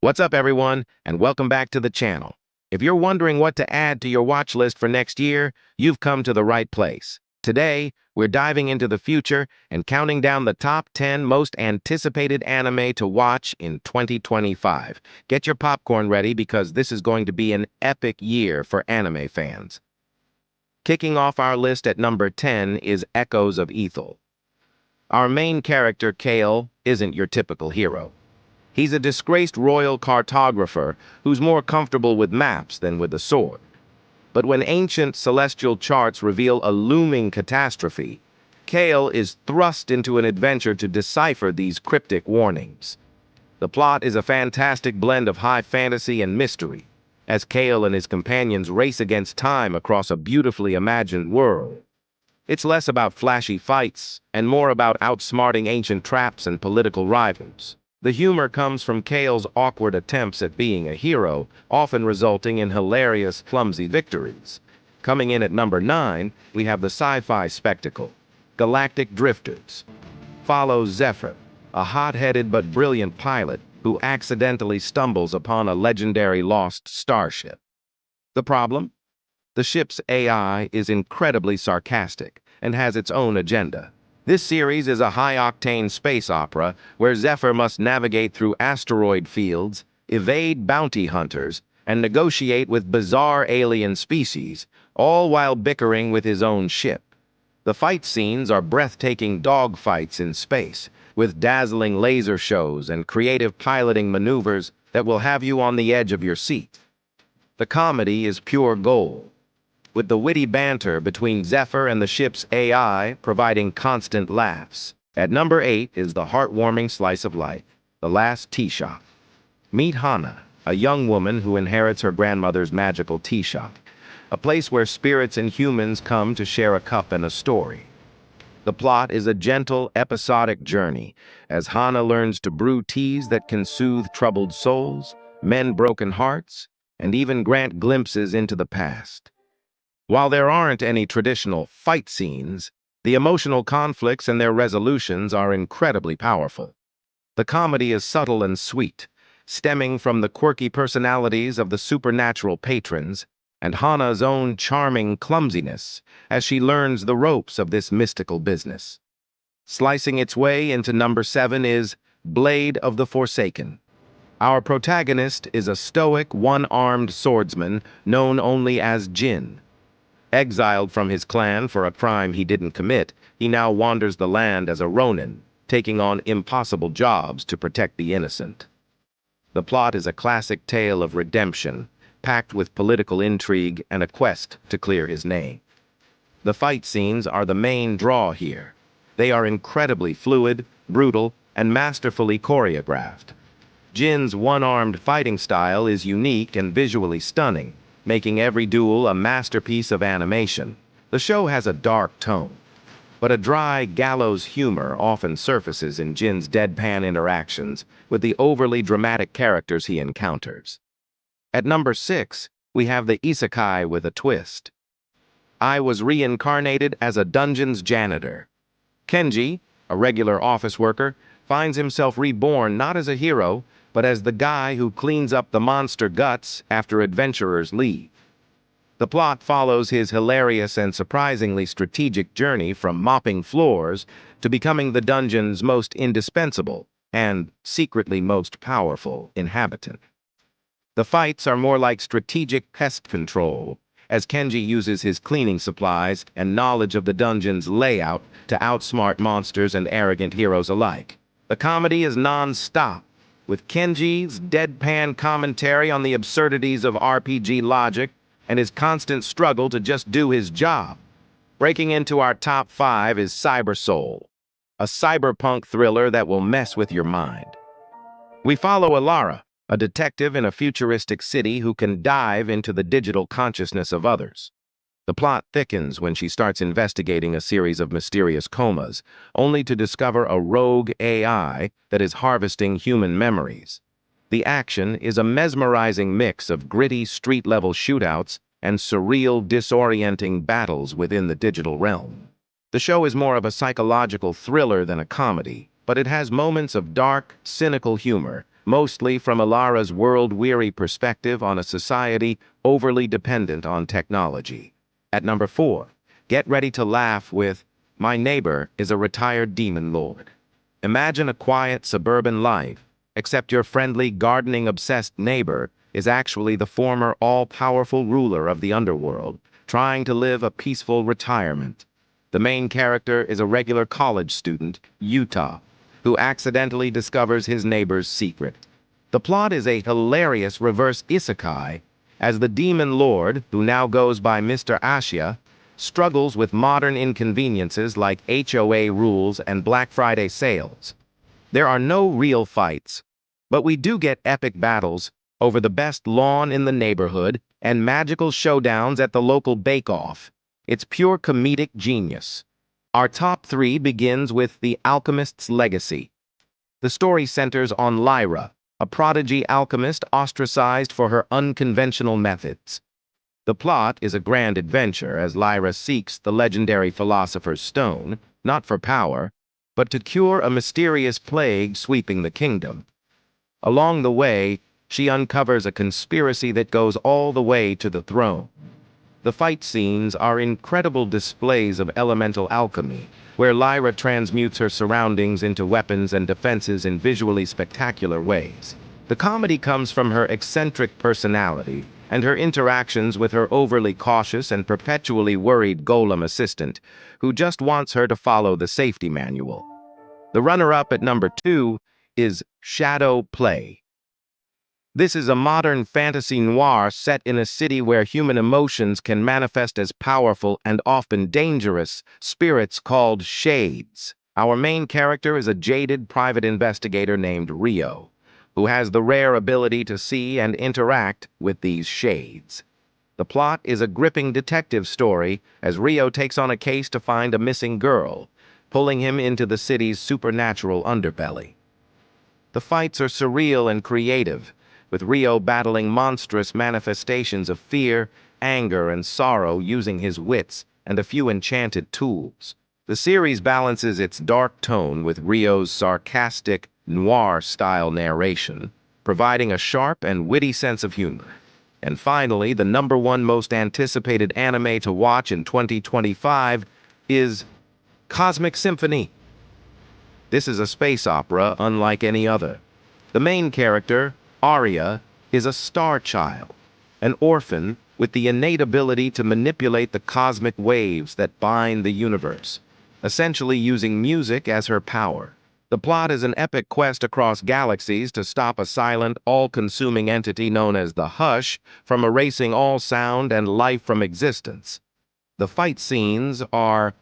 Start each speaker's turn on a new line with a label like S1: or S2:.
S1: What's up, everyone, and welcome back to the channel. If you're wondering what to add to your watch list for next year, you've come to the right place. Today, we're diving into the future and counting down the top 10 most anticipated anime to watch in 2025. Get your popcorn ready because this is going to be an epic year for anime fans. Kicking off our list at number 10 is Echoes of Ethel. Our main character, Kale, isn't your typical hero. He's a disgraced royal cartographer who's more comfortable with maps than with a sword. But when ancient celestial charts reveal a looming catastrophe, Kale is thrust into an adventure to decipher these cryptic warnings. The plot is a fantastic blend of high fantasy and mystery, as Kale and his companions race against time across a beautifully imagined world. It's less about flashy fights and more about outsmarting ancient traps and political rivals. The humor comes from Kale's awkward attempts at being a hero, often resulting in hilarious, clumsy victories. Coming in at number 9, we have the sci-fi spectacle, Galactic Drifters. Follow Zephyr, a hot-headed but brilliant pilot who accidentally stumbles upon a legendary lost starship. The problem? The ship's AI is incredibly sarcastic and has its own agenda. This series is a high-octane space opera where Zephyr must navigate through asteroid fields, evade bounty hunters, and negotiate with bizarre alien species, all while bickering with his own ship. The fight scenes are breathtaking dogfights in space, with dazzling laser shows and creative piloting maneuvers that will have you on the edge of your seat. The comedy is pure gold, with the witty banter between Zephyr and the ship's AI providing constant laughs. At number 8 is the heartwarming slice of life, The Last Tea Shop. Meet Hana, a young woman who inherits her grandmother's magical tea shop, a place where spirits and humans come to share a cup and a story. The plot is a gentle, episodic journey as Hana learns to brew teas that can soothe troubled souls, mend broken hearts, and even grant glimpses into the past. While there aren't any traditional fight scenes, the emotional conflicts and their resolutions are incredibly powerful. The comedy is subtle and sweet, stemming from the quirky personalities of the supernatural patrons and Hana's own charming clumsiness as she learns the ropes of this mystical business. Slicing its way into number 7 is Blade of the Forsaken. Our protagonist is a stoic, one-armed swordsman known only as Jin. Exiled from his clan for a crime he didn't commit, he now wanders the land as a ronin, taking on impossible jobs to protect the innocent. The plot is a classic tale of redemption, packed with political intrigue and a quest to clear his name. The fight scenes are the main draw here. They are incredibly fluid, brutal, and masterfully choreographed. Jin's one-armed fighting style is unique and visually stunning, making every duel a masterpiece of animation. The show has a dark tone, but a dry, gallows humor often surfaces in Jin's deadpan interactions with the overly dramatic characters he encounters. At number 6, we have the isekai with a twist. I was reincarnated as a dungeon's janitor. Kenji, a regular office worker, finds himself reborn not as a hero, but as the guy who cleans up the monster guts after adventurers leave. The plot follows his hilarious and surprisingly strategic journey from mopping floors to becoming the dungeon's most indispensable and secretly most powerful inhabitant. The fights are more like strategic pest control, as Kenji uses his cleaning supplies and knowledge of the dungeon's layout to outsmart monsters and arrogant heroes alike. The comedy is non-stop, with Kenji's deadpan commentary on the absurdities of RPG logic and his constant struggle to just do his job. Breaking into our top 5 is Cyber Soul, a cyberpunk thriller that will mess with your mind. We follow Alara, a detective in a futuristic city who can dive into the digital consciousness of others. The plot thickens when she starts investigating a series of mysterious comas, only to discover a rogue AI that is harvesting human memories. The action is a mesmerizing mix of gritty street-level shootouts and surreal, disorienting battles within the digital realm. The show is more of a psychological thriller than a comedy, but it has moments of dark, cynical humor, mostly from Alara's world-weary perspective on a society overly dependent on technology. At number 4, get ready to laugh with My Neighbor is a Retired Demon Lord. Imagine a quiet suburban life, except your friendly gardening-obsessed neighbor is actually the former all-powerful ruler of the underworld, trying to live a peaceful retirement. The main character is a regular college student, Utah, who accidentally discovers his neighbor's secret. The plot is a hilarious reverse isekai, as the demon lord, who now goes by Mr. Ashia, struggles with modern inconveniences like HOA rules and Black Friday sales. There are no real fights, but we do get epic battles over the best lawn in the neighborhood and magical showdowns at the local bake-off. It's pure comedic genius. Our top 3 begins with The Alchemist's Legacy. The story centers on Lyra, a prodigy alchemist ostracized for her unconventional methods. The plot is a grand adventure as Lyra seeks the legendary philosopher's stone, not for power, but to cure a mysterious plague sweeping the kingdom. Along the way, she uncovers a conspiracy that goes all the way to the throne. The fight scenes are incredible displays of elemental alchemy, where Lyra transmutes her surroundings into weapons and defenses in visually spectacular ways. The comedy comes from her eccentric personality and her interactions with her overly cautious and perpetually worried golem assistant, who just wants her to follow the safety manual. The runner-up at number 2 is Shadow Play. This is a modern fantasy noir set in a city where human emotions can manifest as powerful and often dangerous spirits called shades. Our main character is a jaded private investigator named Rio, who has the rare ability to see and interact with these shades. The plot is a gripping detective story as Rio takes on a case to find a missing girl, pulling him into the city's supernatural underbelly. The fights are surreal and creative, with Rio battling monstrous manifestations of fear, anger, and sorrow using his wits and a few enchanted tools. The series balances its dark tone with Rio's sarcastic, noir-style narration, providing a sharp and witty sense of humor. And finally, the number 1 most anticipated anime to watch in 2025 is Cosmic Symphony. This is a space opera unlike any other. The main character, Arya, is a star child, an orphan with the innate ability to manipulate the cosmic waves that bind the universe, essentially using music as her power. The plot is an epic quest across galaxies to stop a silent, all-consuming entity known as the Hush from erasing all sound and life from existence. The fight scenes are